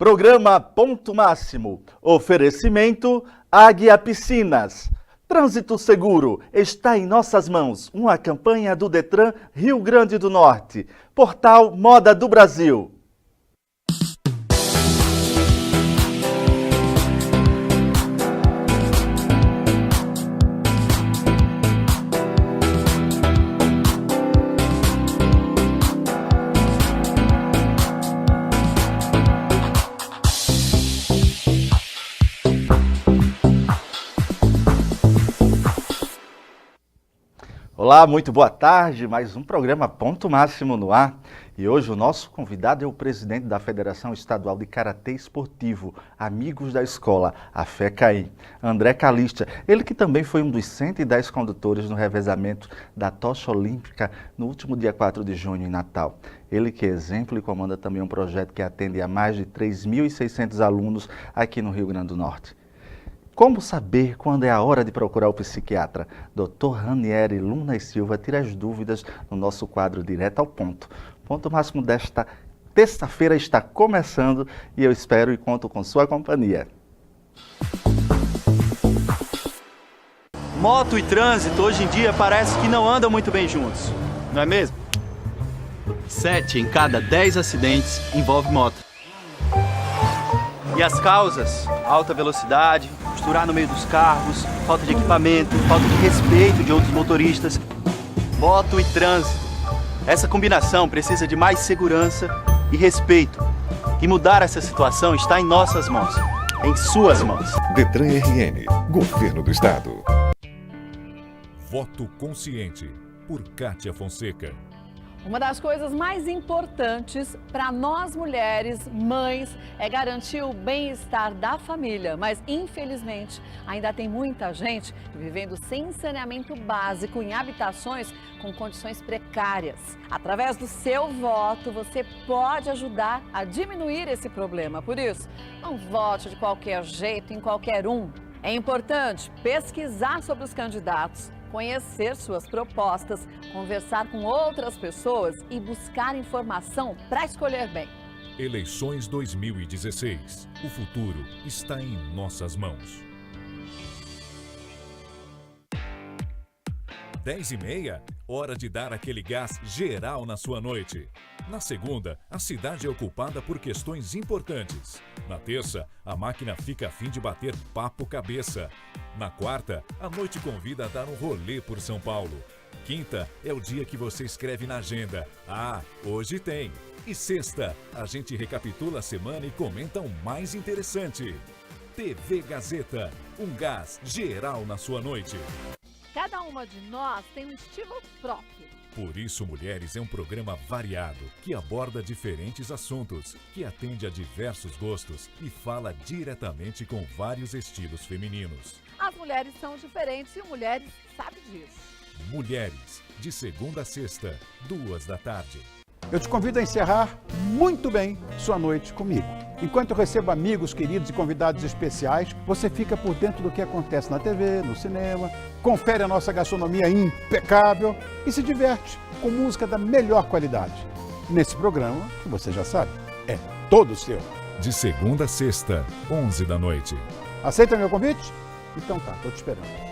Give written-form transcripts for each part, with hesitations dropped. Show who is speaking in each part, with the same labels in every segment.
Speaker 1: Programa Ponto Máximo. Oferecimento Águia Piscinas. Trânsito seguro está em nossas mãos. Uma campanha do Detran Rio Grande do Norte. Portal Moda do Brasil. Olá, muito boa tarde, mais um programa Ponto Máximo no ar. E hoje o nosso convidado é o presidente da Federação Estadual de Karatê Esportivo, Amigos da Escola, a FECAI, André Calista. Ele que também foi um dos 110 condutores no revezamento da tocha olímpica no último dia 4 de junho em Natal. Ele que é exemplo e comanda também um projeto que atende a mais de 3.600 alunos aqui no Rio Grande do Norte. Como saber quando é a hora de procurar o psiquiatra? Dr. Ranieri Luna e Silva tira as dúvidas no nosso quadro Direto ao Ponto. Ponto Máximo desta terça-feira está começando e eu espero e conto com sua companhia.
Speaker 2: Moto e trânsito hoje em dia parece que não andam muito bem juntos, não é mesmo? 7 em cada 10 acidentes envolve moto. E as causas? Alta velocidade, misturar no meio dos carros, falta de equipamento, falta de respeito de outros motoristas. Moto e trânsito. Essa combinação precisa de mais segurança e respeito. E mudar essa situação está em nossas mãos, em suas mãos.
Speaker 3: Detran RN, Governo do Estado.
Speaker 4: Voto Consciente, por Kátia Fonseca.
Speaker 5: Uma das coisas mais importantes para nós mulheres, mães, é garantir o bem-estar da família. Mas, infelizmente, ainda tem muita gente vivendo sem saneamento básico em habitações com condições precárias. Através do seu voto, você pode ajudar a diminuir esse problema. Por isso, não vote de qualquer jeito em qualquer um. É importante pesquisar sobre os candidatos, conhecer suas propostas, conversar com outras pessoas e buscar informação para escolher bem.
Speaker 4: Eleições 2016. O futuro está em nossas mãos. 10h30, hora de dar aquele gás geral na sua noite. Na segunda, a cidade é ocupada por questões importantes. Na terça, a máquina fica a fim de bater papo cabeça. Na quarta, a noite convida a dar um rolê por São Paulo. Quinta é o dia que você escreve na agenda: ah, hoje tem. E sexta, a gente recapitula a semana e comenta o mais interessante. TV Gazeta, um gás geral na sua noite.
Speaker 5: Cada uma de nós tem um estilo próprio.
Speaker 4: Por isso, Mulheres é um programa variado, que aborda diferentes assuntos, que atende a diversos gostos e fala diretamente com vários estilos femininos.
Speaker 5: As mulheres são diferentes e o Mulheres sabe disso.
Speaker 4: Mulheres, de segunda a sexta, 14h.
Speaker 6: Eu te convido a encerrar muito bem sua noite comigo. Enquanto eu recebo amigos, queridos e convidados especiais, você fica por dentro do que acontece na TV, no cinema, confere a nossa gastronomia impecável e se diverte com música da melhor qualidade. Nesse programa, que você já sabe, é todo seu.
Speaker 4: De segunda a sexta, 11h.
Speaker 6: Aceita meu convite? Então tá, tô te esperando.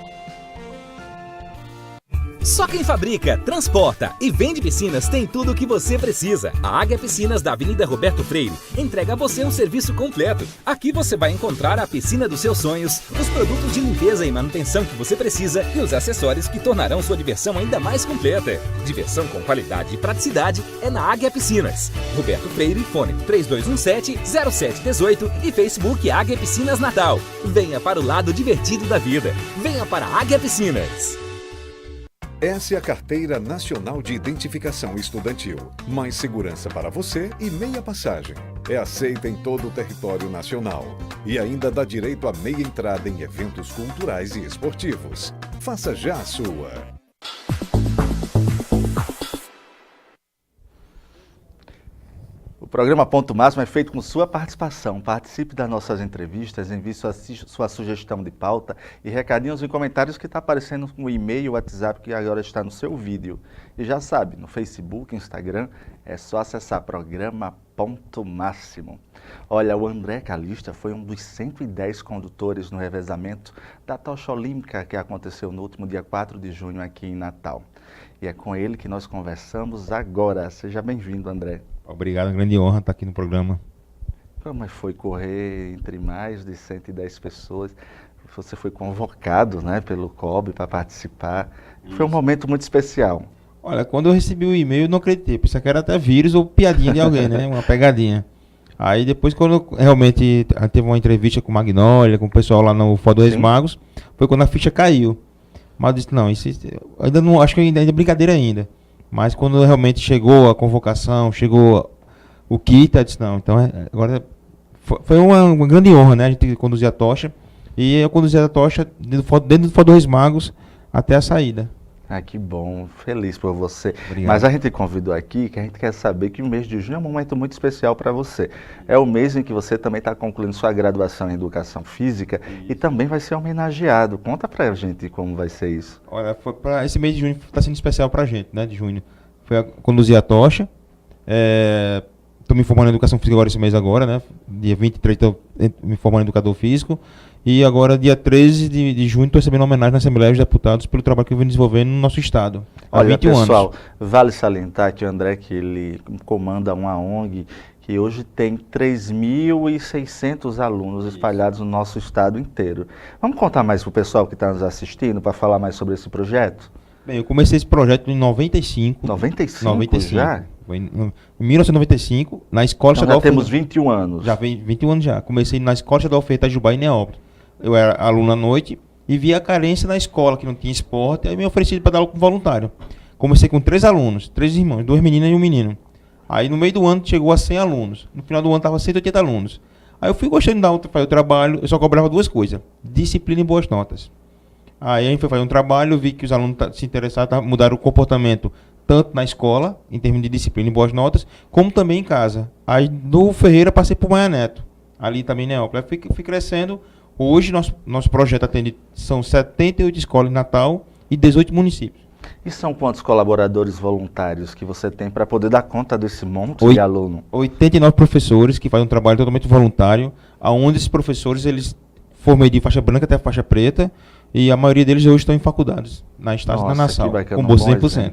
Speaker 7: Só quem fabrica, transporta e vende piscinas tem tudo o que você precisa. A Águia Piscinas da Avenida Roberto Freire entrega a você um serviço completo. Aqui você vai encontrar a piscina dos seus sonhos, os produtos de limpeza e manutenção que você precisa e os acessórios que tornarão sua diversão ainda mais completa. Diversão com qualidade e praticidade é na Águia Piscinas. Roberto Freire, fone 3217-0718 e Facebook Águia Piscinas Natal. Venha para o lado divertido da vida. Venha para a Águia Piscinas.
Speaker 3: Essa é a Carteira Nacional de Identificação Estudantil. Mais segurança para você e meia passagem. É aceita em todo o território nacional. E ainda dá direito a meia entrada em eventos culturais e esportivos. Faça já a sua.
Speaker 1: O programa Ponto Máximo é feito com sua participação. Participe das nossas entrevistas, envie sua sugestão de pauta e recadinhos e comentários que está aparecendo no e-mail, WhatsApp, que agora está no seu vídeo. E já sabe, no Facebook, Instagram, é só acessar programa Ponto Máximo. Olha, o André Calista foi um dos 110 condutores no revezamento da tocha olímpica que aconteceu no último dia 4 de junho aqui em Natal. E é com ele que nós conversamos agora. Seja bem-vindo, André.
Speaker 8: Obrigado, grande honra estar aqui no programa.
Speaker 1: Como foi correr entre mais de 110 pessoas? Você foi convocado, né, pelo COB para participar. Foi um momento muito especial.
Speaker 8: Olha, quando eu recebi o e-mail, eu não acreditei. Pensei que era até vírus ou piadinha de alguém, né? Uma pegadinha. Aí depois, quando realmente teve uma entrevista com o Magnólia, com o pessoal lá no Fórum dos Reis Magos, foi quando a ficha caiu. Mas eu disse, não, isso ainda não, acho que ainda é brincadeira ainda. Mas quando realmente chegou a convocação, chegou o kit, eu disse, não, então agora foi uma grande honra, né? A gente conduzir a tocha. E eu conduzi a tocha dentro do Fórum dos Reis Magos até a saída.
Speaker 1: Ah, que bom, feliz por você.
Speaker 8: Obrigado.
Speaker 1: Mas a gente convidou aqui que a gente quer saber que o mês de junho é um momento muito especial para você. É o mês em que você também está concluindo sua graduação em Educação Física e também vai ser homenageado. Conta pra gente como vai ser isso.
Speaker 8: Olha, esse mês de junho está sendo especial pra gente, né, de junho. Foi conduzir a tocha. Estou me formando em Educação Física agora esse mês agora, né? Dia 23 estou me formando em Educador Físico. E agora, dia 13 de junho, estou recebendo uma homenagem na Assembleia dos Deputados pelo trabalho que eu venho desenvolvendo no nosso estado. Há
Speaker 1: Olha,
Speaker 8: 21
Speaker 1: pessoal,
Speaker 8: anos.
Speaker 1: vale salientar que o André, que ele comanda uma ONG, que hoje tem 3.600 alunos espalhados no nosso estado inteiro. Vamos contar mais para o pessoal que está nos assistindo, para falar mais sobre esse projeto?
Speaker 8: Bem, eu comecei esse projeto em 95.
Speaker 1: 95 já?
Speaker 8: Foi em 1995, na Escola
Speaker 1: Então
Speaker 8: Estadual...
Speaker 1: já temos 21 anos.
Speaker 8: Já vem 21 anos já. Comecei na Escola Estadual Itajubá, em Neópolis. Eu era aluno à noite e via a carência na escola, que não tinha esporte, aí me ofereci para dar aula como voluntário. Comecei com 3 alunos, 3 irmãos, 2 meninas e um menino. Aí no meio do ano chegou a 100 alunos. No final do ano estava 180 alunos. Aí eu fui gostando de fazer o trabalho, eu só cobrava 2 coisas: disciplina e boas notas. Aí a gente foi fazer um trabalho, vi que os alunos se interessaram, mudaram o comportamento, tanto na escola, em termos de disciplina e boas notas, como também em casa. Aí do Ferreira passei para o Maia Neto, ali também em Neópolis. Aí fui crescendo. Hoje nosso projeto atende, são 78 escolas em Natal e 18 municípios.
Speaker 1: E são quantos colaboradores voluntários que você tem para poder dar conta desse monte de aluno?
Speaker 8: 89 professores que fazem um trabalho totalmente voluntário, onde esses professores, eles formei de faixa branca até faixa preta, e a maioria deles hoje estão em faculdades, na Estácio e na Nassau, com bolsa 100%.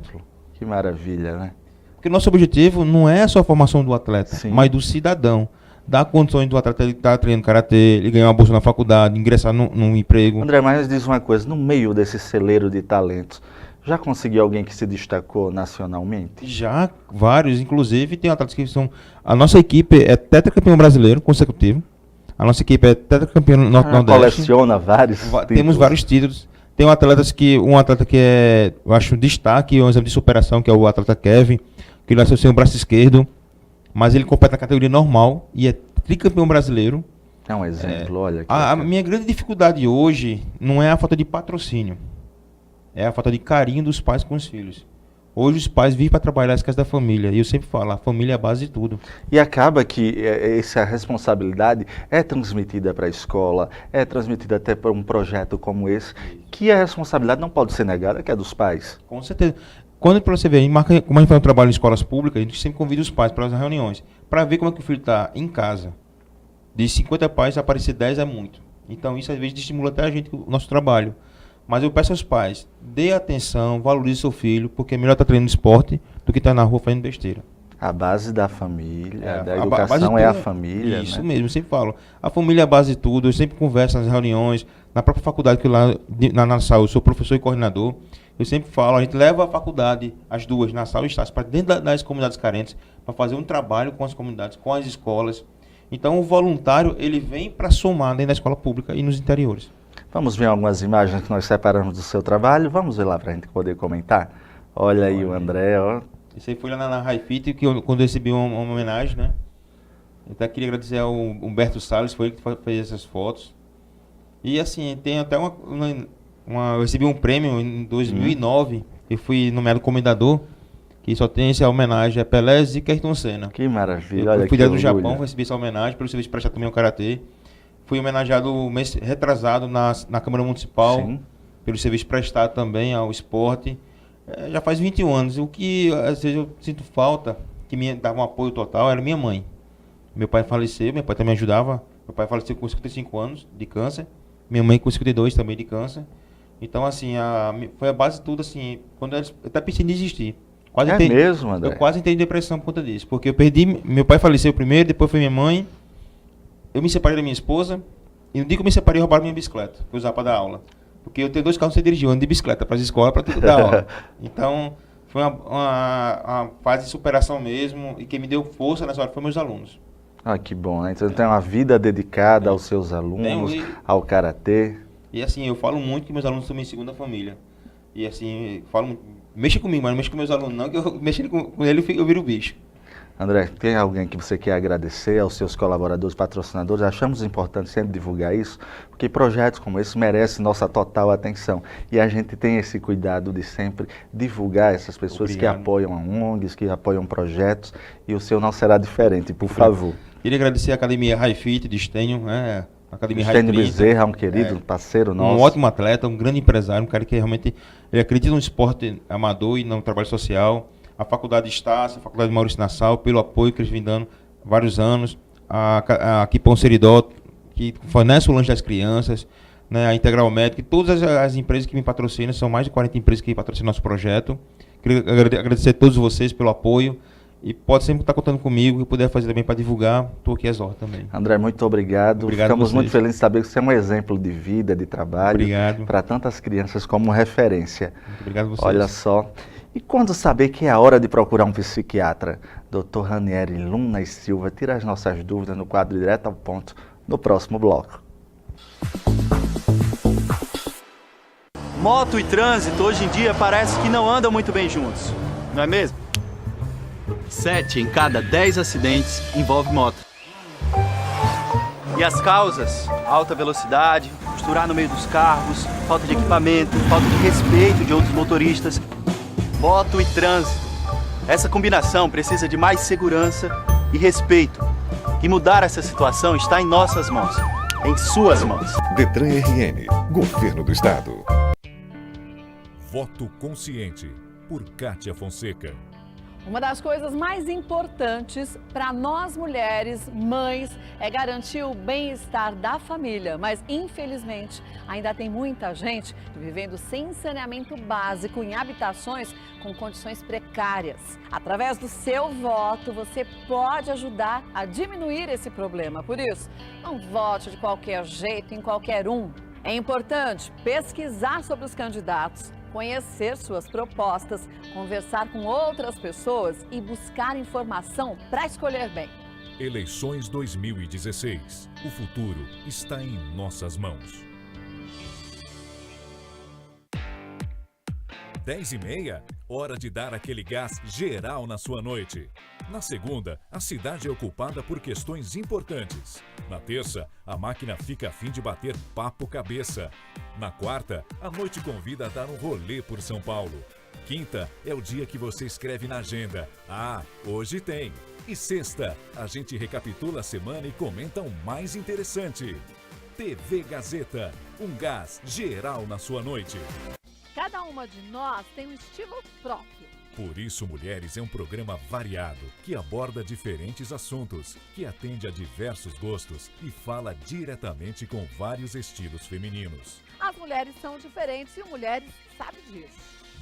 Speaker 1: Que maravilha, né?
Speaker 8: Porque o nosso objetivo não é só a formação do atleta,
Speaker 1: Sim,
Speaker 8: mas do cidadão. Dar condições do atleta estar treinando karatê, ele ganhar uma bolsa na faculdade, ingressar num emprego.
Speaker 1: André, mas diz uma coisa, no meio desse celeiro de talentos, já conseguiu alguém que se destacou nacionalmente?
Speaker 8: Já, vários, inclusive tem atletas que são... A nossa equipe é tetracampeão brasileiro consecutivo. A nossa equipe é tetracampeão Nordeste.
Speaker 1: Coleciona vários títulos.
Speaker 8: Temos vários títulos. Tem um atleta que é, eu acho, destaque, um exemplo de superação, que é o atleta Kevin, que nasceu sem o braço esquerdo, mas ele compete na categoria normal e é tricampeão brasileiro.
Speaker 1: É um exemplo, olha.
Speaker 8: A minha grande dificuldade hoje não é a falta de patrocínio, é a falta de carinho dos pais com os filhos. Hoje os pais vivem para trabalhar as casas da família, e eu sempre falo, a família é a base de tudo.
Speaker 1: E acaba que essa responsabilidade é transmitida para a escola, é transmitida até para um projeto como esse, que a responsabilidade não pode ser negada, que é dos pais.
Speaker 8: Com certeza. Quando você vê, como a gente faz um trabalho em escolas públicas, a gente sempre convida os pais para as reuniões, para ver como é que o filho está em casa. De 50 pais, aparecer 10 é muito. Então isso às vezes estimula até a gente, o nosso trabalho. Mas eu peço aos pais, dê atenção, valorize seu filho, porque é melhor estar treinando esporte do que estar na rua fazendo besteira.
Speaker 1: A base da família, da educação é a família.
Speaker 8: Isso,
Speaker 1: né?
Speaker 8: mesmo, eu sempre falo. A família é a base de tudo, eu sempre converso nas reuniões, na própria faculdade, que lá na Nassau eu sou professor e coordenador, eu sempre falo, a gente leva a faculdade, as duas, Nassau e Estácio, para dentro das comunidades carentes, para fazer um trabalho com as comunidades, com as escolas. Então o voluntário, ele vem para somar dentro da escola pública e nos interiores.
Speaker 1: Vamos ver algumas imagens que nós separamos do seu trabalho, vamos ver lá para a gente poder comentar. Olha aí o André, ó.
Speaker 8: Isso aí foi lá na Raifit, quando eu recebi uma homenagem, né? Então queria agradecer ao Humberto Salles, foi ele que fez essas fotos. E assim, tem até eu recebi um prêmio em 2009, eu fui nomeado comendador, que só tem essa homenagem a Pelé, Zico e Ayrton Senna.
Speaker 1: Que maravilha,
Speaker 8: Eu
Speaker 1: olha
Speaker 8: fui
Speaker 1: que
Speaker 8: do
Speaker 1: orgulho.
Speaker 8: Japão, recebi essa homenagem pelo serviço prestado também ao Karatê. Fui homenageado mês retrasado na Câmara Municipal,
Speaker 1: Sim.
Speaker 8: pelo serviço prestado também ao esporte. Já faz 21 anos. O que às vezes eu sinto falta, que me dava um apoio total, era minha mãe. Meu pai faleceu, meu pai também ajudava. Meu pai faleceu com 55 anos de câncer. Minha mãe com 52 também de câncer. Então, assim, foi a base de tudo, assim, quando eu até pensei em desistir.
Speaker 1: Mesmo, André?
Speaker 8: Eu quase entrei em depressão por conta disso. Porque eu perdi, meu pai faleceu primeiro, depois foi minha mãe. Eu me separei da minha esposa. E no dia que eu me separei, roubaram minha bicicleta, que eu usava para dar aula. Porque eu tenho 2 carros que você dirigiu, eu ando de bicicleta para as escolas, para tudo dar aula. Então, foi uma fase de superação mesmo. E quem me deu força nessa hora foi meus alunos.
Speaker 1: Ah, que bom, né? Então tem uma vida dedicada aos seus alunos, ao Karatê.
Speaker 8: E assim, eu falo muito que meus alunos são minha segunda família. E assim, mexa comigo, mas não mexa com meus alunos não, que eu mexendo com ele eu viro bicho.
Speaker 1: André, tem alguém que você quer agradecer aos seus colaboradores, patrocinadores? Achamos importante sempre divulgar isso, porque projetos como esse merecem nossa total atenção. E a gente tem esse cuidado de sempre divulgar essas pessoas que apoiam a ONGs, que apoiam projetos, e o seu não será diferente, por favor.
Speaker 8: Queria agradecer a Academia High Fit de Estênio, né? Academia
Speaker 1: Estênio Bezerra, um querido parceiro nosso.
Speaker 8: Um ótimo atleta, um grande empresário, um cara que realmente ele acredita no esporte amador e no trabalho social. A Faculdade Estácio, a Faculdade Maurício Nassau, pelo apoio que eles vêm dando há vários anos. A Kipão Seridó, que fornece o lanche das crianças, né? A Integral Médica, e todas as empresas que me patrocinam, são mais de 40 empresas que patrocinam nosso projeto. Queria agradecer a todos vocês pelo apoio. E pode sempre estar contando comigo, que puder fazer também para divulgar, estou aqui às ordens também.
Speaker 1: André, muito obrigado.
Speaker 8: Obrigado.
Speaker 1: Ficamos muito felizes de saber que você é um exemplo de vida, de trabalho, para tantas crianças como referência.
Speaker 8: Muito obrigado a vocês.
Speaker 1: Olha só. E quando saber que é a hora de procurar um psiquiatra? Dr. Ranieri Luna e Silva tira as nossas dúvidas no quadro Direto ao Ponto, no próximo bloco.
Speaker 2: Moto e trânsito hoje em dia parece que não andam muito bem juntos, não é mesmo? 7 em cada 10 acidentes envolve moto. E as causas? Alta velocidade, costurar no meio dos carros, falta de equipamento, falta de respeito de outros motoristas. Moto e trânsito. Essa combinação precisa de mais segurança e respeito. E mudar essa situação está em nossas mãos, em suas mãos.
Speaker 3: Detran RN, Governo do Estado.
Speaker 4: Voto Consciente, por Kátia Fonseca.
Speaker 5: Uma das coisas mais importantes para nós mulheres, mães, é garantir o bem-estar da família. Mas, infelizmente, ainda tem muita gente vivendo sem saneamento básico em habitações com condições precárias. Através do seu voto, você pode ajudar a diminuir esse problema. Por isso, não vote de qualquer jeito em qualquer um. É importante pesquisar sobre os candidatos, conhecer suas propostas, conversar com outras pessoas e buscar informação para escolher bem.
Speaker 4: Eleições 2016. O futuro está em nossas mãos. 10h30, hora de dar aquele gás geral na sua noite. Na segunda, a cidade é ocupada por questões importantes. Na terça, a máquina fica a fim de bater papo cabeça. Na quarta, a noite convida a dar um rolê por São Paulo. Quinta é o dia que você escreve na agenda. Ah, hoje tem. E sexta, a gente recapitula a semana e comenta o mais interessante. TV Gazeta, um gás geral na sua noite.
Speaker 5: Cada uma de nós tem um estilo próprio.
Speaker 4: Por isso, Mulheres é um programa variado, que aborda diferentes assuntos, que atende a diversos gostos e fala diretamente com vários estilos femininos.
Speaker 5: As mulheres são diferentes e o Mulheres sabe disso.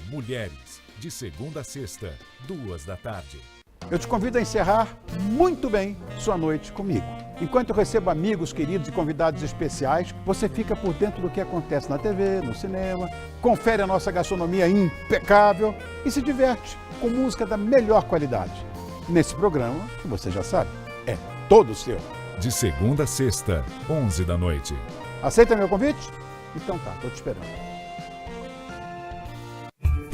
Speaker 4: Mulheres, de segunda a sexta, 14h.
Speaker 6: Eu te convido a encerrar muito bem sua noite comigo. Enquanto eu recebo amigos, queridos e convidados especiais, você fica por dentro do que acontece na TV, no cinema, confere a nossa gastronomia impecável e se diverte com música da melhor qualidade. Nesse programa, que você já sabe, é todo seu.
Speaker 4: De segunda a sexta, 11h.
Speaker 6: Aceita meu convite? Então tá, tô te esperando.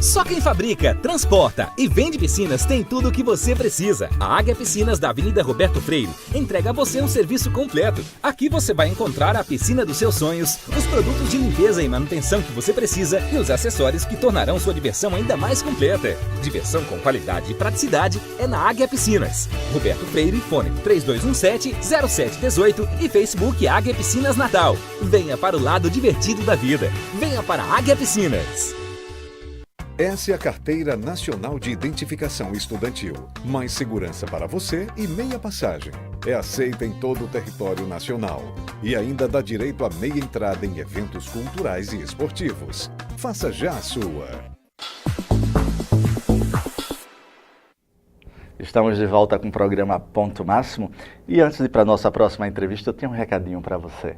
Speaker 7: Só quem fabrica, transporta e vende piscinas tem tudo o que você precisa. A Águia Piscinas da Avenida Roberto Freire entrega a você um serviço completo. Aqui você vai encontrar a piscina dos seus sonhos, os produtos de limpeza e manutenção que você precisa e os acessórios que tornarão sua diversão ainda mais completa. Diversão com qualidade e praticidade é na Águia Piscinas. Roberto Freire, fone 3217-0718 e Facebook Águia Piscinas Natal. Venha para o lado divertido da vida. Venha para a Águia Piscinas.
Speaker 3: Essa é a Carteira Nacional de Identificação Estudantil. Mais segurança para você e meia passagem. É aceita em todo o território nacional. E ainda dá direito a meia entrada em eventos culturais e esportivos. Faça já a sua.
Speaker 1: Estamos de volta com o programa Ponto Máximo. E antes de ir para a nossa próxima entrevista, eu tenho um recadinho para você.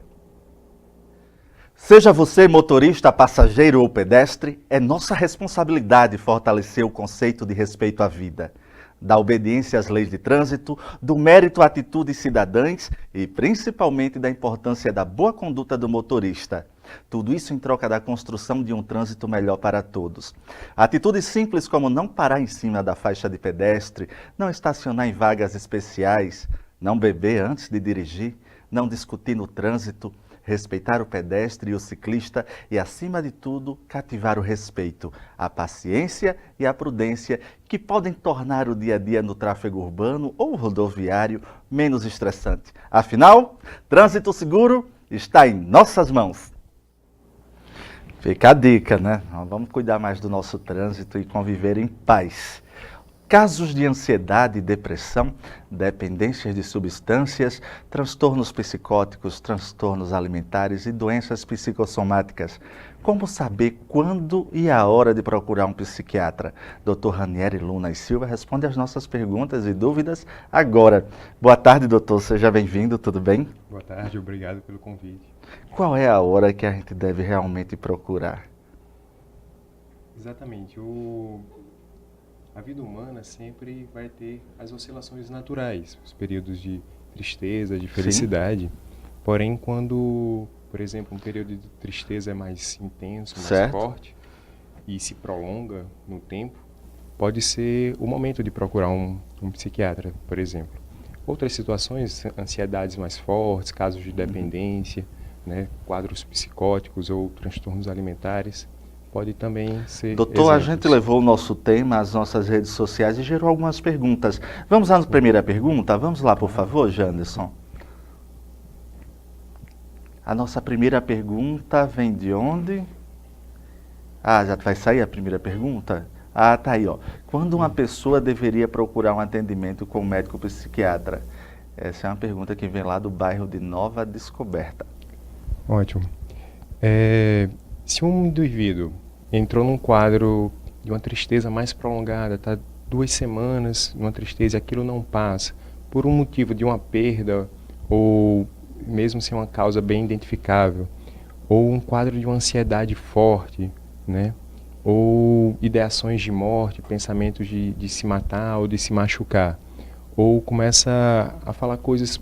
Speaker 1: Seja você motorista, passageiro ou pedestre, é nossa responsabilidade fortalecer o conceito de respeito à vida, da obediência às leis de trânsito, do mérito à atitude cidadãs e principalmente da importância da boa conduta do motorista. Tudo isso em troca da construção de um trânsito melhor para todos. Atitudes simples como não parar em cima da faixa de pedestre, não estacionar em vagas especiais, não beber antes de dirigir, não discutir no trânsito, respeitar o pedestre e o ciclista e, acima de tudo, cativar o respeito, a paciência e a prudência que podem tornar o dia a dia no tráfego urbano ou rodoviário menos estressante. Afinal, trânsito seguro está em nossas mãos. Fica a dica, né? Vamos cuidar mais do nosso trânsito e conviver em paz. Casos de ansiedade e depressão, dependências de substâncias, transtornos psicóticos, transtornos alimentares e doenças psicossomáticas. Como saber quando e a hora de procurar um psiquiatra? Dr. Ranieri Luna e Silva responde às nossas perguntas e dúvidas agora. Boa tarde, doutor. Seja bem-vindo, tudo bem?
Speaker 9: Boa tarde, obrigado pelo convite.
Speaker 1: Qual é a hora que a gente deve realmente procurar?
Speaker 9: Exatamente. A vida humana sempre vai ter as oscilações naturais, os períodos de tristeza, de felicidade. Sim. Porém, quando, por exemplo, um período de tristeza é mais intenso, mais forte e se prolonga no tempo, pode ser o momento de procurar um psiquiatra, por exemplo. Outras situações, ansiedades mais fortes, casos de dependência, né, quadros psicóticos ou transtornos alimentares, pode também ser
Speaker 1: Doutor, exemplos. A gente levou o nosso tema às nossas redes sociais e gerou algumas perguntas. Vamos à primeira pergunta? Vamos lá, por favor, Janderson. A nossa primeira pergunta vem de onde? Ah, já vai sair a primeira pergunta? Ah, tá aí, ó. Quando uma pessoa deveria procurar um atendimento com um médico psiquiatra? Essa é uma pergunta que vem lá do bairro de Nova Descoberta.
Speaker 9: Ótimo. Se um indivíduo entrou num quadro de uma tristeza mais prolongada, está 2 semanas numa tristeza e aquilo não passa, por um motivo de uma perda, ou mesmo sem uma causa bem identificável, ou um quadro de uma ansiedade forte, né? Ou ideações de morte, pensamentos de se matar ou de se machucar, ou começa a falar coisas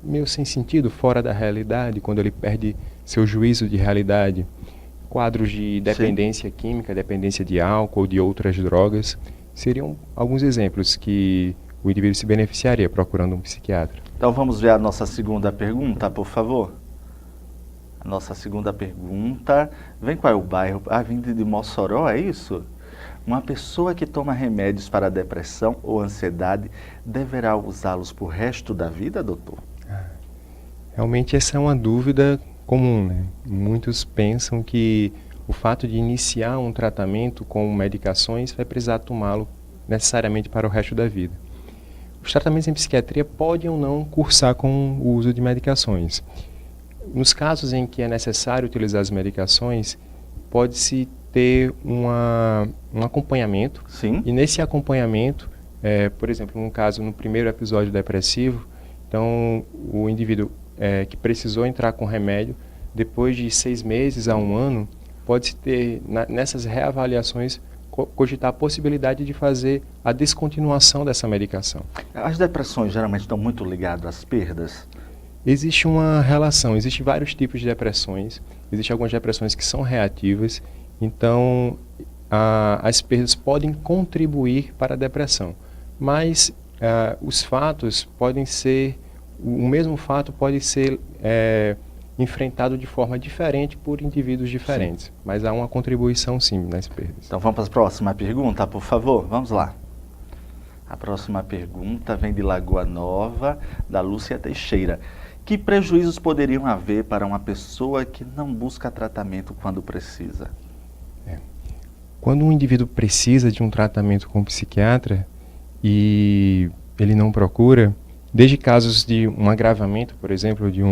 Speaker 9: meio sem sentido, fora da realidade, quando ele perde seu juízo de realidade. Quadros de dependência química, dependência de álcool ou de outras drogas, seriam alguns exemplos que o indivíduo se beneficiaria procurando um psiquiatra.
Speaker 1: Então vamos ver a nossa segunda pergunta, por favor. A nossa segunda pergunta, vem qual é o bairro? Ah, vem de Mossoró, é isso? Uma pessoa que toma remédios para depressão ou ansiedade deverá usá-los por resto da vida, doutor?
Speaker 9: Realmente essa é uma dúvida comum, né? Muitos pensam que o fato de iniciar um tratamento com medicações vai precisar tomá-lo necessariamente para o resto da vida. Os tratamentos em psiquiatria podem ou não cursar com o uso de medicações. Nos casos em que é necessário utilizar as medicações, pode-se ter um acompanhamento.
Speaker 1: Sim.
Speaker 9: E nesse acompanhamento, por exemplo, no primeiro episódio depressivo, então o indivíduo que precisou entrar com remédio, depois de 6 meses a 1 ano, pode-se ter, nessas reavaliações, cogitar a possibilidade de fazer a descontinuação dessa medicação.
Speaker 1: As depressões geralmente estão muito ligadas às perdas?
Speaker 9: Existe uma relação, existem vários tipos de depressões, existem algumas depressões que são reativas, então as perdas podem contribuir para a depressão, mas os fatos podem ser, o mesmo fato pode ser enfrentado de forma diferente por indivíduos diferentes, sim, mas há uma contribuição sim nas perdas.
Speaker 1: Então vamos para a próxima pergunta, por favor, vamos lá. A próxima pergunta vem de Lagoa Nova, da Lúcia Teixeira. Que prejuízos poderiam haver para uma pessoa que não busca tratamento quando precisa?
Speaker 9: Quando um indivíduo precisa de um tratamento com um psiquiatra e ele não procura, desde casos de um agravamento, por exemplo, de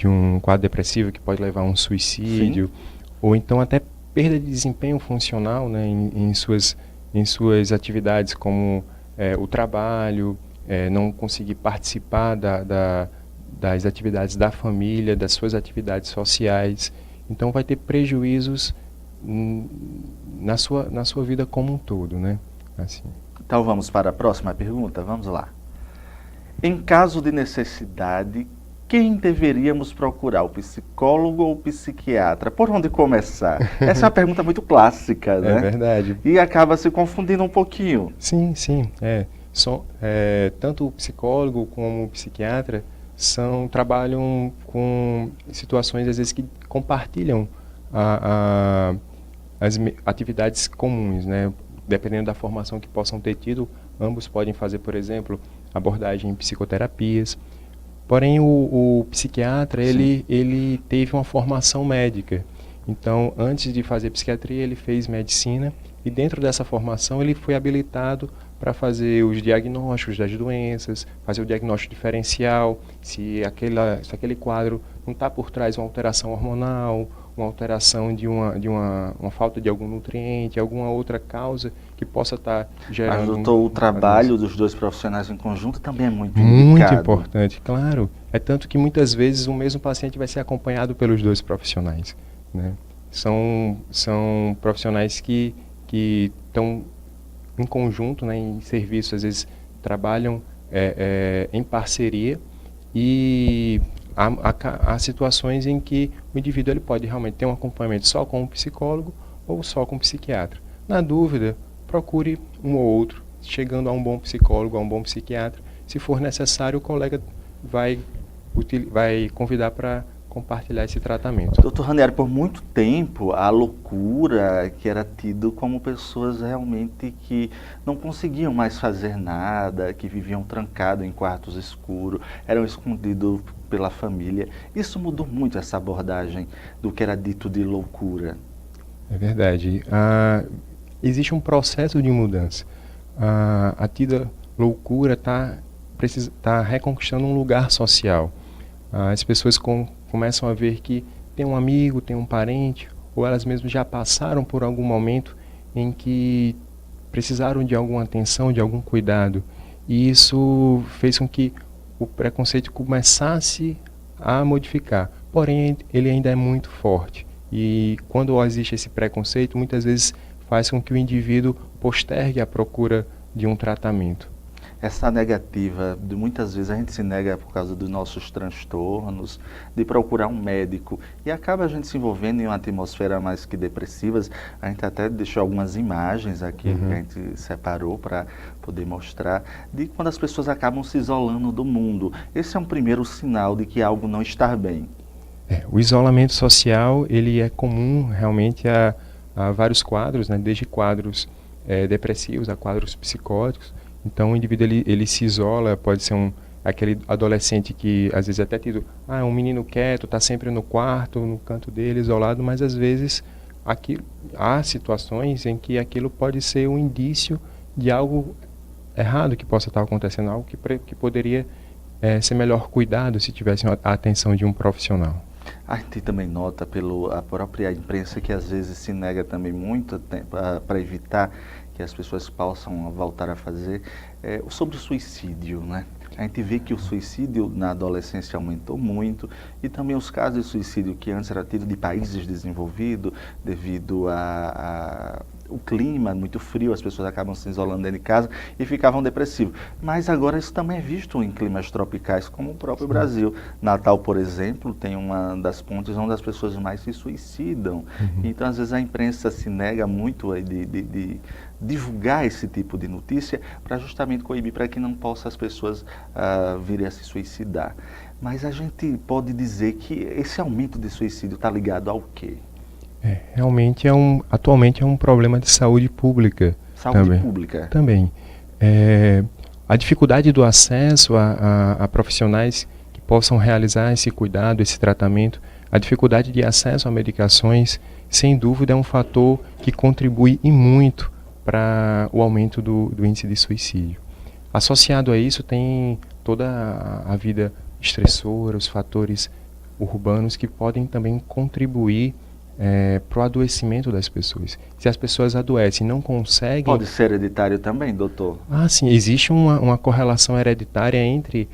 Speaker 9: um quadro depressivo que pode levar a um suicídio, sim, ou então até perda de desempenho funcional, né, em suas atividades como o trabalho, não conseguir participar das atividades da família, das suas atividades sociais. Então vai ter prejuízos na sua vida como um todo, né? Assim.
Speaker 1: Então vamos para a próxima pergunta, vamos lá. Em caso de necessidade, quem deveríamos procurar, o psicólogo ou o psiquiatra? Por onde começar? Essa é uma pergunta muito clássica, né?
Speaker 9: É verdade.
Speaker 1: E acaba se confundindo um pouquinho.
Speaker 9: Sim, sim. Tanto o psicólogo como o psiquiatra trabalham com situações, às vezes, que compartilham as atividades comuns, né? Dependendo da formação que possam ter tido, ambos podem fazer, por exemplo, abordagem em psicoterapias. Porém, o psiquiatra, ele teve uma formação médica. Então, antes de fazer psiquiatria, ele fez medicina e dentro dessa formação ele foi habilitado para fazer os diagnósticos das doenças, fazer o diagnóstico diferencial, se aquele quadro não está por trás de uma alteração hormonal, uma alteração de uma falta de algum nutriente, alguma outra causa que possa estar gerando...
Speaker 1: Mas, doutor, o trabalho dos dois profissionais em conjunto também é muito
Speaker 9: indicado. Muito importante, claro. É tanto que muitas vezes o mesmo paciente vai ser acompanhado pelos dois profissionais, né? São profissionais que estão em conjunto, né, em serviço, às vezes trabalham em parceria e há situações em que o indivíduo ele pode realmente ter um acompanhamento só com um psicólogo ou só com um psiquiatra. Na dúvida, procure um ou outro, chegando a um bom psicólogo, a um bom psiquiatra. Se for necessário, o colega vai convidar para compartilhar esse tratamento.
Speaker 1: Doutor Ranieri, por muito tempo, a loucura que era tido como pessoas realmente que não conseguiam mais fazer nada, que viviam trancados em quartos escuros, eram escondidos pela família. Isso mudou muito, essa abordagem do que era dito de loucura.
Speaker 9: É verdade. Existe um processo de mudança. A tida loucura está reconquistando um lugar social. As pessoas começam a ver que tem um amigo, tem um parente, ou elas mesmas já passaram por algum momento em que precisaram de alguma atenção, de algum cuidado. E isso fez com que o preconceito começasse a modificar. Porém, ele ainda é muito forte. E quando existe esse preconceito, muitas vezes faz com que o indivíduo postergue a procura de um tratamento.
Speaker 1: Essa negativa, muitas vezes a gente se nega por causa dos nossos transtornos, de procurar um médico, e acaba a gente se envolvendo em uma atmosfera mais que depressiva. A gente até deixou algumas imagens aqui que a gente separou para poder mostrar, de quando as pessoas acabam se isolando do mundo. Esse é um primeiro sinal de que algo não está bem.
Speaker 9: O isolamento social, ele é comum realmente a vários quadros, né? Desde quadros depressivos a quadros psicóticos. Então o indivíduo ele se isola, pode ser aquele adolescente que às vezes até tido, um menino quieto, está sempre no quarto, no canto dele, isolado, mas às vezes há situações em que aquilo pode ser um indício de algo errado que possa estar acontecendo, algo que poderia ser melhor cuidado se tivesse a atenção de um profissional.
Speaker 1: A gente também nota pela própria imprensa que às vezes se nega também muito tempo para evitar que as pessoas possam voltar a fazer, sobre o suicídio, né? A gente vê que o suicídio na adolescência aumentou muito e também os casos de suicídio que antes eram tidos de países desenvolvidos devido a o clima muito frio, as pessoas acabam se isolando dentro de casa e ficavam depressivos. Mas agora isso também é visto em climas tropicais, como o próprio Brasil. Natal, por exemplo, tem uma das pontes onde as pessoas mais se suicidam. Então, às vezes, a imprensa se nega muito de divulgar esse tipo de notícia para justamente coibir para que não possa as pessoas virem a se suicidar. Mas a gente pode dizer que esse aumento de suicídio está ligado ao quê?
Speaker 9: Realmente atualmente é um problema de saúde pública.
Speaker 1: Saúde pública?
Speaker 9: Também. A dificuldade do acesso a profissionais que possam realizar esse cuidado, esse tratamento, a dificuldade de acesso a medicações, sem dúvida é um fator que contribui e muito para o aumento do índice de suicídio. Associado a isso tem toda a vida estressora, os fatores urbanos que podem também contribuir para o adoecimento das pessoas. Se as pessoas adoecem e não conseguem...
Speaker 1: Pode ser hereditário também, doutor?
Speaker 9: Sim, existe uma correlação hereditária entre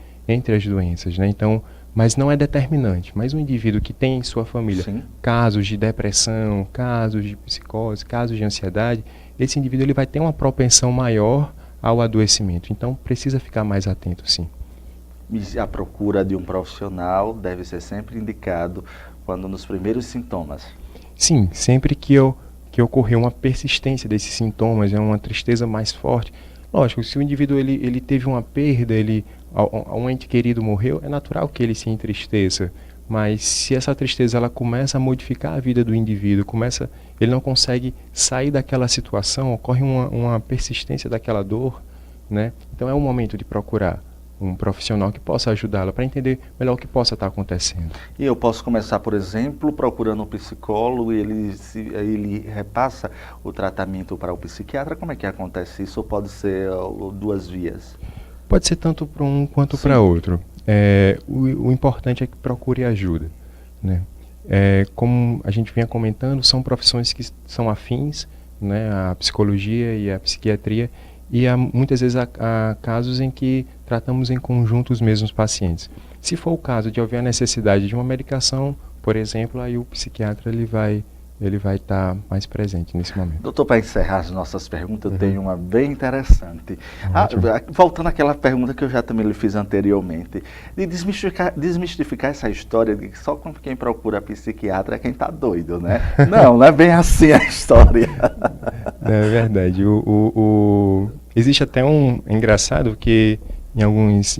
Speaker 9: as doenças, né? Então, mas não é determinante. Mas um indivíduo que tem em sua família casos de depressão, casos de psicose, casos de ansiedade, esse indivíduo ele vai ter uma propensão maior ao adoecimento. Então, precisa ficar mais atento, sim.
Speaker 1: E a procura de um profissional deve ser sempre indicado quando nos primeiros sintomas?
Speaker 9: Sim, sempre que ocorreu uma persistência desses sintomas, uma tristeza mais forte. Lógico, se o indivíduo ele teve uma perda, um ente querido morreu, é natural que ele se entristeça. Mas se essa tristeza ela começa a modificar a vida do indivíduo, ele não consegue sair daquela situação, ocorre uma persistência daquela dor, né? Então é o momento de procurar um profissional que possa ajudá-lo para entender melhor o que possa estar acontecendo.
Speaker 1: E eu posso começar, por exemplo, procurando um psicólogo e ele repassa o tratamento para o psiquiatra. Como é que acontece isso? Ou pode ser duas vias?
Speaker 9: Pode ser tanto para um quanto para outro. O importante é que procure ajuda, né? Como a gente vinha comentando, são profissões que são afins, né? A psicologia e a psiquiatria, e muitas vezes há casos em que tratamos em conjunto os mesmos pacientes. Se for o caso de haver a necessidade de uma medicação, por exemplo, aí o psiquiatra ele vai estar mais presente nesse momento.
Speaker 1: Doutor, para encerrar as nossas perguntas, eu tenho uma bem interessante. Voltando àquela pergunta que eu já também lhe fiz anteriormente, de desmistificar essa história de que só quem procura psiquiatra é quem está doido, né? Não é bem assim a história.
Speaker 9: É verdade. Existe até é engraçado que em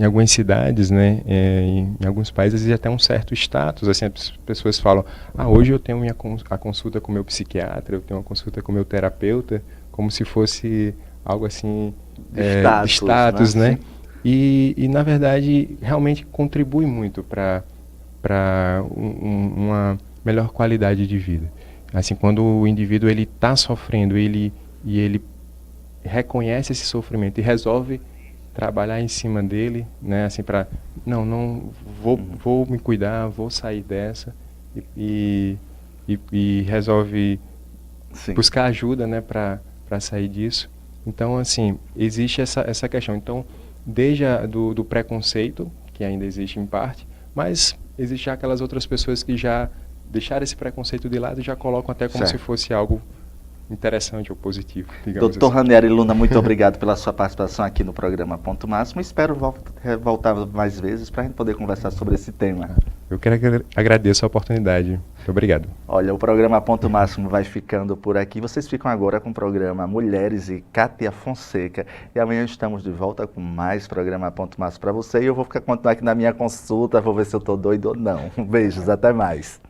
Speaker 9: algumas cidades, né, em alguns países, existe até um certo status, assim, as pessoas falam, hoje eu tenho a consulta com o meu psiquiatra, eu tenho uma consulta com o meu terapeuta, como se fosse algo assim, de status, né? E na verdade, realmente contribui muito para uma melhor qualidade de vida. Assim, quando o indivíduo ele está sofrendo, ele reconhece esse sofrimento e resolve trabalhar em cima dele, né, assim, para não vou me cuidar, vou sair dessa e resolve buscar ajuda, né, para sair disso. Então, assim, existe essa questão. Então, desde do preconceito, que ainda existe em parte, mas existem aquelas outras pessoas que já deixaram esse preconceito de lado e já colocam até como se fosse algo interessante ou positivo, digamos
Speaker 1: Doutor
Speaker 9: assim.
Speaker 1: Ranieri Luna, muito obrigado pela sua participação aqui no programa Ponto Máximo. Espero voltar mais vezes para a gente poder conversar sobre esse tema.
Speaker 9: Eu quero agradecer a oportunidade. Muito obrigado.
Speaker 1: Olha, o programa Ponto Máximo vai ficando por aqui. Vocês ficam agora com o programa Mulheres e Kátia Fonseca. E amanhã estamos de volta com mais programa Ponto Máximo para você. E eu vou continuar aqui na minha consulta, vou ver se eu estou doido ou não. Beijos, até mais.